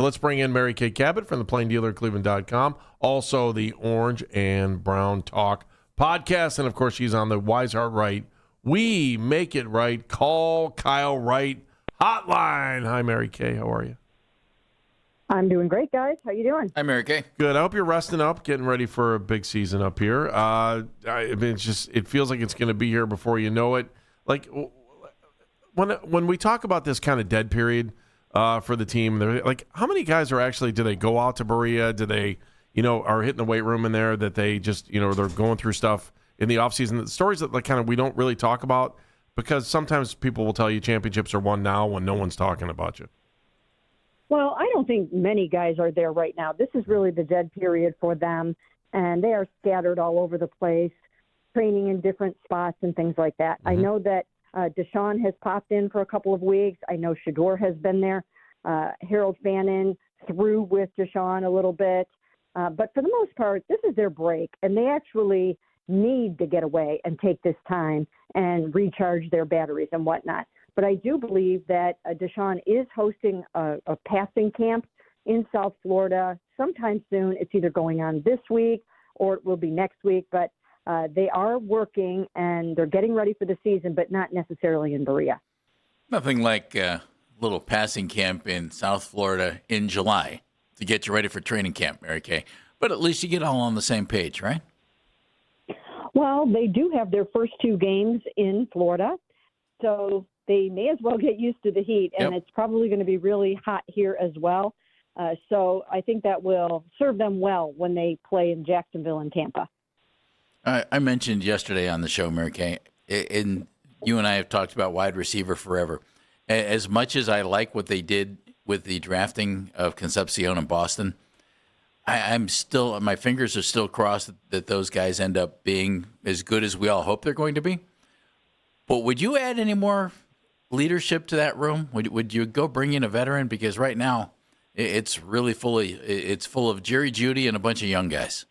Let's bring in Mary Kay Cabot from the PlainDealerCleveland.com, also the Orange and Brown Talk podcast, and of course she's on the Wise Heart Right, We Make It Right, Call Kyle Wright hotline. Hi, Mary Kay. How are you? I'm doing great, guys. How you doing? Hi, Mary Kay. Good. I hope you're resting up, getting ready for a big season up here. It feels like it's going to be here before you know it. Like when we talk about this kind of dead period for the team, they're like, how many guys do they go out to Berea? Do they, are hitting the weight room in there that they just, they're going through stuff in the offseason? The stories that we don't really talk about because sometimes people will tell you championships are won now when no one's talking about you. Well, I don't think many guys are there right now. This is really the dead period for them, and they are scattered all over the place, training in different spots and things like that. Mm-hmm. I know that Deshaun has popped in for a couple of weeks. I know Shedeur has been there. Harold Fannin threw with Deshaun a little bit. But for the most part, this is their break, and they actually need to get away and take this time and recharge their batteries and whatnot. But I do believe that Deshaun is hosting a passing camp in South Florida sometime soon. It's either going on this week or it will be next week. But they are working and they're getting ready for the season, but not necessarily in Berea. Nothing like a little passing camp in South Florida in July to get you ready for training camp, Mary Kay. But at least you get all on the same page, right? Well, they do have their first two games in Florida. So they may as well get used to the heat, and It's probably going to be really hot here as well. So I think that will serve them well when they play in Jacksonville and Tampa. I mentioned yesterday on the show, Mary Kay, and you and I have talked about wide receiver forever. As much as I like what they did with the drafting of Concepcion in Boston, I'm still, my fingers are still crossed that those guys end up being as good as we all hope they're going to be. But would you add any more leadership to that room? Would you go bring in a veteran? Because right now it's really full of Jerry Jeudy and a bunch of young guys.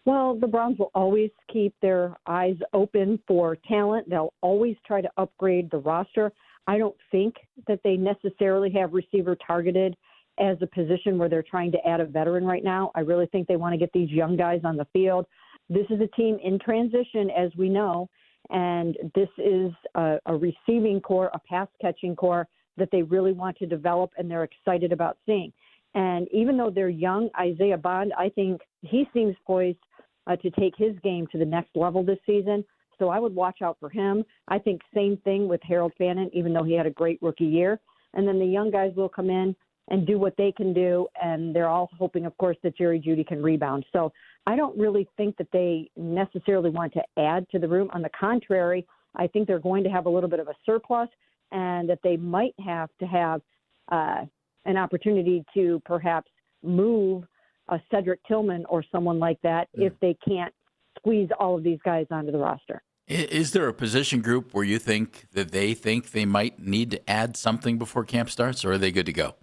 Well, the Browns will always keep their eyes open for talent. They'll always try to upgrade the roster. I don't think that they necessarily have receiver targeted as a position where they're trying to add a veteran right now. I really think they want to get these young guys on the field. This is a team in transition, as we know, and this is a receiving core, a pass-catching core that they really want to develop and they're excited about seeing. And even though they're young, Isaiah Bond, I think he seems poised to take his game to the next level this season. So I would watch out for him. I think same thing with Harold Fannin, even though he had a great rookie year. And then the young guys will come in and do what they can do, and they're all hoping, of course, that Jerry Jeudy can rebound. So I don't really think that they necessarily want to add to the room. On the contrary, I think they're going to have a little bit of a surplus and that they might have to have an opportunity to perhaps move a Cedric Tillman or someone like that if they can't squeeze all of these guys onto the roster. Is there a position group where you think that they might need to add something before camp starts, or are they good to go?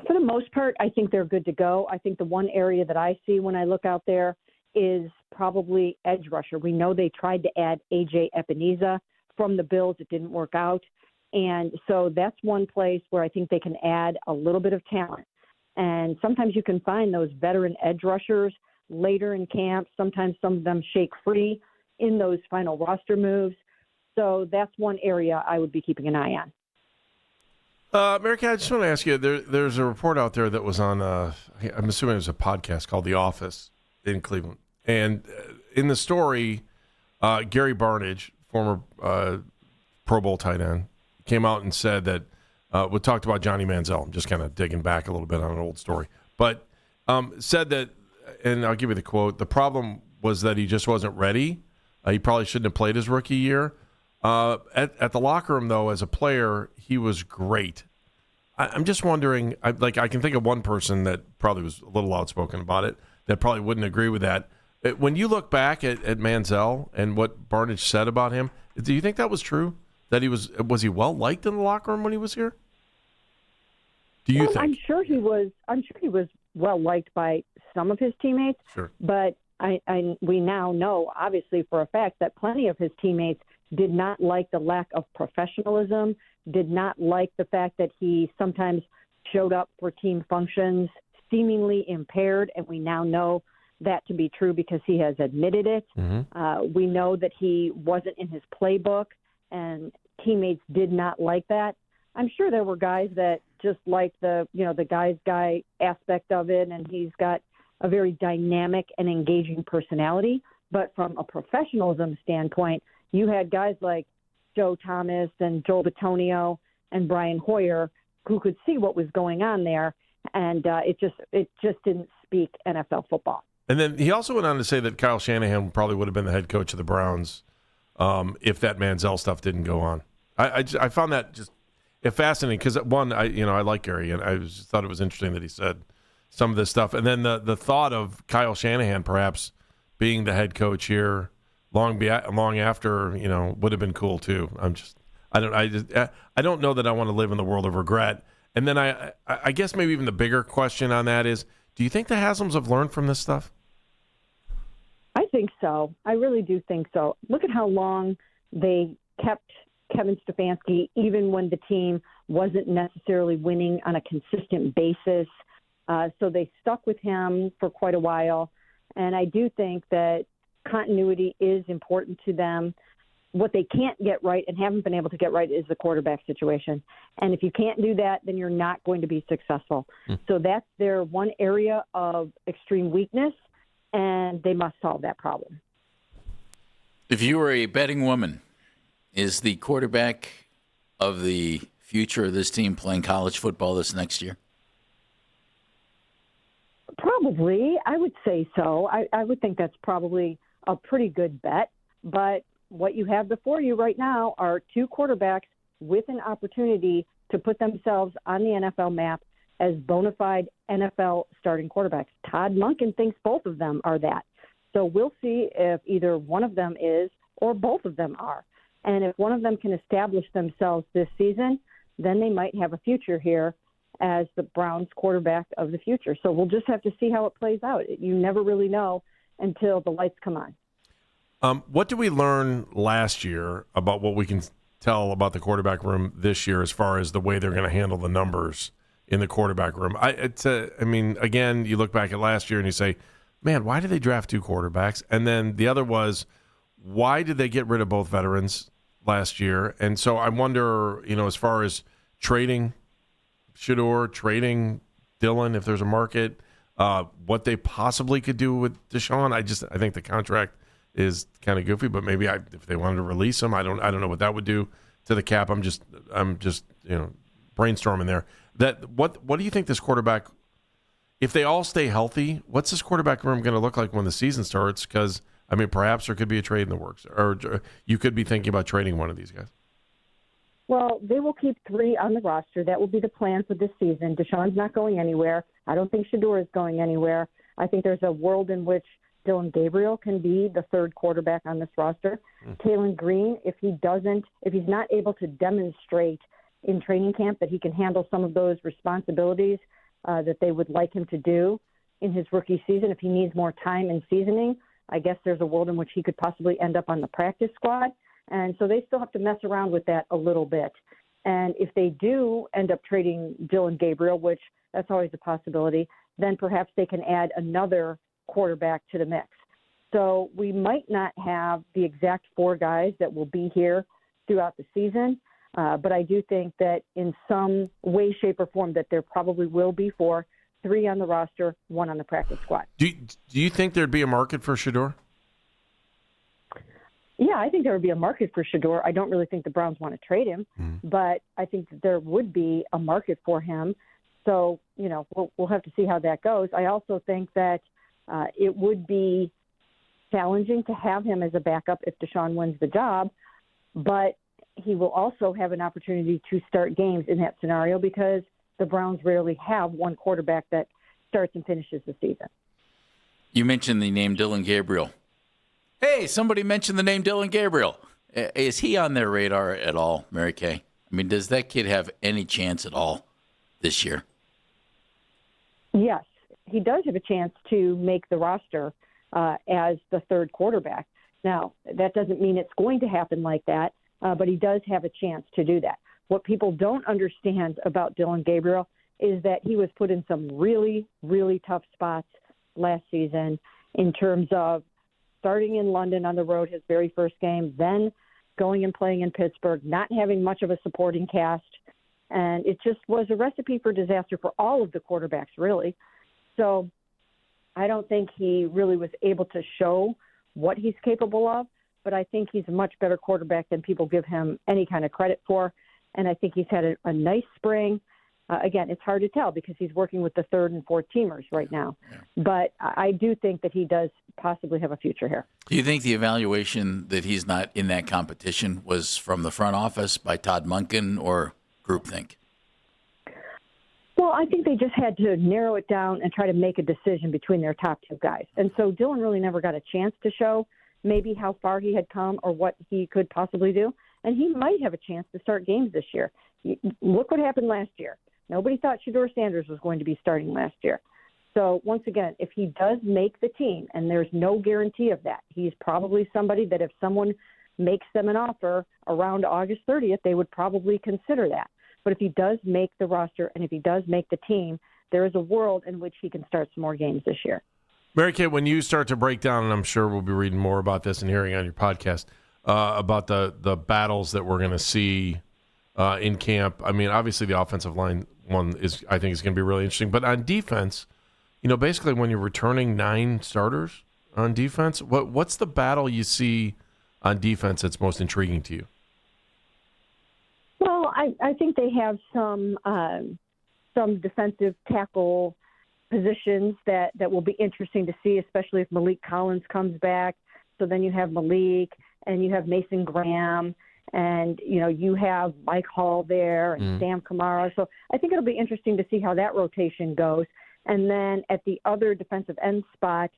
For the most part, I think they're good to go. I think the one area that I see when I look out there is probably edge rusher. We know they tried to add A.J. Epineza from the Bills. It didn't work out. And so that's one place where I think they can add a little bit of talent. And sometimes you can find those veteran edge rushers later in camp. Sometimes some of them shake free in those final roster moves. So that's one area I would be keeping an eye on. Mary Kay, I just want to ask you, there's a report out there that was on, I'm assuming it was a podcast called The Office in Cleveland. And in the story, Gary Barnidge, former Pro Bowl tight end, came out and said that, we talked about Johnny Manziel. I'm just kind of digging back a little bit on an old story. But said that, and I'll give you the quote, the problem was that he just wasn't ready. He probably shouldn't have played his rookie year. At the locker room, though, as a player, he was great. I'm just wondering, I can think of one person that probably was a little outspoken about it that probably wouldn't agree with that. When you look back at Manziel and what Barnidge said about him, do you think that was true? That he was he well liked in the locker room when he was here? Do you think? I'm sure he was well liked by some of his teammates. Sure. But we now know, obviously, for a fact that plenty of his teammates did not like the lack of professionalism, did not like the fact that he sometimes showed up for team functions seemingly impaired, and we now know that to be true because he has admitted it. We know that he wasn't in his playbook, and teammates did not like that. I'm sure there were guys that just liked the guy's guy aspect of it, and he's got a very dynamic and engaging personality. But from a professionalism standpoint, you had guys like Joe Thomas and Joel Bitonio and Brian Hoyer who could see what was going on there, and it just didn't speak NFL football. And then he also went on to say that Kyle Shanahan probably would have been the head coach of the Browns if that Manziel stuff didn't go on. I found that just fascinating because, one, I like Gary, and I just thought it was interesting that he said some of this stuff. And then the thought of Kyle Shanahan perhaps being the head coach here long after, would have been cool too. I don't know that I want to live in the world of regret. And then I guess maybe even the bigger question on that is, do you think the Haslams have learned from this stuff? I think so. I really do think so. Look at how long they kept Kevin Stefanski, even when the team wasn't necessarily winning on a consistent basis. So they stuck with him for quite a while. And I do think that continuity is important to them. What they can't get right and haven't been able to get right is the quarterback situation. And if you can't do that, then you're not going to be successful. So that's their one area of extreme weakness, and they must solve that problem. If you were a betting woman, is the quarterback of the future of this team playing college football this next year? Probably. I would say so. I would think that's probably a pretty good bet. But what you have before you right now are two quarterbacks with an opportunity to put themselves on the NFL map as bona fide NFL starting quarterbacks. Todd Monken thinks both of them are that. So we'll see if either one of them is or both of them are. And if one of them can establish themselves this season, then they might have a future here as the Browns quarterback of the future. So we'll just have to see how it plays out. You never really know until the lights come on. What did we learn last year about what we can tell about the quarterback room this year as far as the way they're going to handle the numbers in the quarterback room? Again, you look back at last year and you say, man, why did they draft two quarterbacks? And then the other was, why did they get rid of both veterans last year? And so I wonder, as far as trading Shedeur, trading Dylan, if there's a market, what they possibly could do with Deshaun. I think the contract is kind of goofy, but maybe if they wanted to release him, I don't know what that would do to the cap. I'm just brainstorming there. What do you think this quarterback, if they all stay healthy, what's this quarterback room going to look like when the season starts? Because perhaps there could be a trade in the works, or you could be thinking about trading one of these guys. Well, they will keep three on the roster. That will be the plan for this season. Deshaun's not going anywhere. I don't think Shedeur is going anywhere. I think there's a world in which Dylan Gabriel can be the third quarterback on this roster. Kalen Green, if he's not able to demonstrate in training camp that he can handle some of those responsibilities that they would like him to do in his rookie season, if he needs more time and seasoning, I guess there's a world in which he could possibly end up on the practice squad. And so they still have to mess around with that a little bit. And if they do end up trading Dylan Gabriel, which that's always a possibility, then perhaps they can add another quarterback to the mix. So we might not have the exact four guys that will be here throughout the season, but I do think that in some way, shape, or form that there probably will be four, three on the roster, one on the practice squad. Do you think there'd be a market for Shedeur? Yeah, I think there would be a market for Shedeur. I don't really think the Browns want to trade him, but I think that there would be a market for him. So, we'll have to see how that goes. I also think that it would be challenging to have him as a backup if Deshaun wins the job, but he will also have an opportunity to start games in that scenario because the Browns rarely have one quarterback that starts and finishes the season. You mentioned the name Dylan Gabriel. Hey, somebody mentioned the name Dylan Gabriel. Is he on their radar at all, Mary Kay? Does that kid have any chance at all this year? Yes, he does have a chance to make the roster as the third quarterback. Now, that doesn't mean it's going to happen like that, but he does have a chance to do that. What people don't understand about Dylan Gabriel is that he was put in some really, really tough spots last season in terms of starting in London on the road, his very first game, then going and playing in Pittsburgh, not having much of a supporting cast. And it just was a recipe for disaster for all of the quarterbacks, really. So I don't think he really was able to show what he's capable of, but I think he's a much better quarterback than people give him any kind of credit for. And I think he's had a nice spring. Again, it's hard to tell because he's working with the third and fourth teamers right now. Yeah. But I do think that he does possibly have a future here. Do you think the evaluation that he's not in that competition was from the front office by Todd Monken or groupthink? Well, I think they just had to narrow it down and try to make a decision between their top two guys. And so Dylan really never got a chance to show maybe how far he had come or what he could possibly do. And he might have a chance to start games this year. Look what happened last year. Nobody thought Shedeur Sanders was going to be starting last year. So once again, if he does make the team, and there's no guarantee of that, he's probably somebody that if someone makes them an offer around August 30th, they would probably consider that. But if he does make the roster and if he does make the team, there is a world in which he can start some more games this year. Mary Kay, when you start to break down, and I'm sure we'll be reading more about this and hearing on your podcast, about the battles that we're going to see in camp. I mean, obviously the offensive line one I think is going to be really interesting. But on defense, basically when you're returning 9 starters on defense, what's the battle you see on defense that's most intriguing to you? Well, I think they have some defensive tackle positions that will be interesting to see, especially if Malik Collins comes back. So then you have Malik and you have Mason Graham and, you have Mike Hall there and Sam Kamara. So I think it'll be interesting to see how that rotation goes. And then at the other defensive end spot,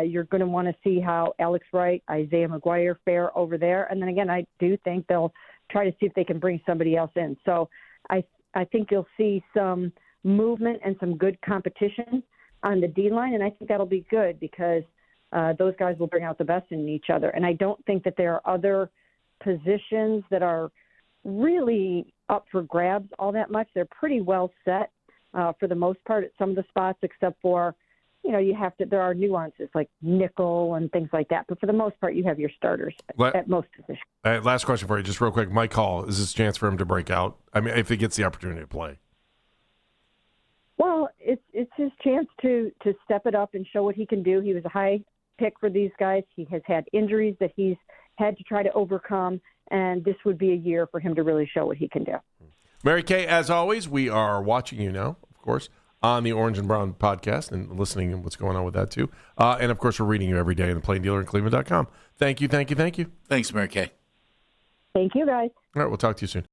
you're going to want to see how Alex Wright, Isaiah McGuire fare over there. And then again, I do think they'll try to see if they can bring somebody else in. So I think you'll see some movement and some good competition on the D-line, and I think that'll be good because those guys will bring out the best in each other. And I don't think that there are other positions that are really up for grabs all that much. They're pretty well set for the most part at some of the spots, except for, there are nuances like nickel and things like that. But for the most part, you have your starters at most positions. Last question for you, just real quick. Mike Hall, is this a chance for him to break out? I mean, if he gets the opportunity to play. Well, it's his chance to step it up and show what he can do. He was a high pick for these guys. He has had injuries that he's had to try to overcome, and this would be a year for him to really show what he can do. Mary Kay, as always, we are watching you now, of course, on the Orange and Brown podcast and listening to what's going on with that, too. And, of course, we're reading you every day in the Plain Dealer in Cleveland.com. Thank you. Thanks, Mary Kay. Thank you, guys. All right, we'll talk to you soon.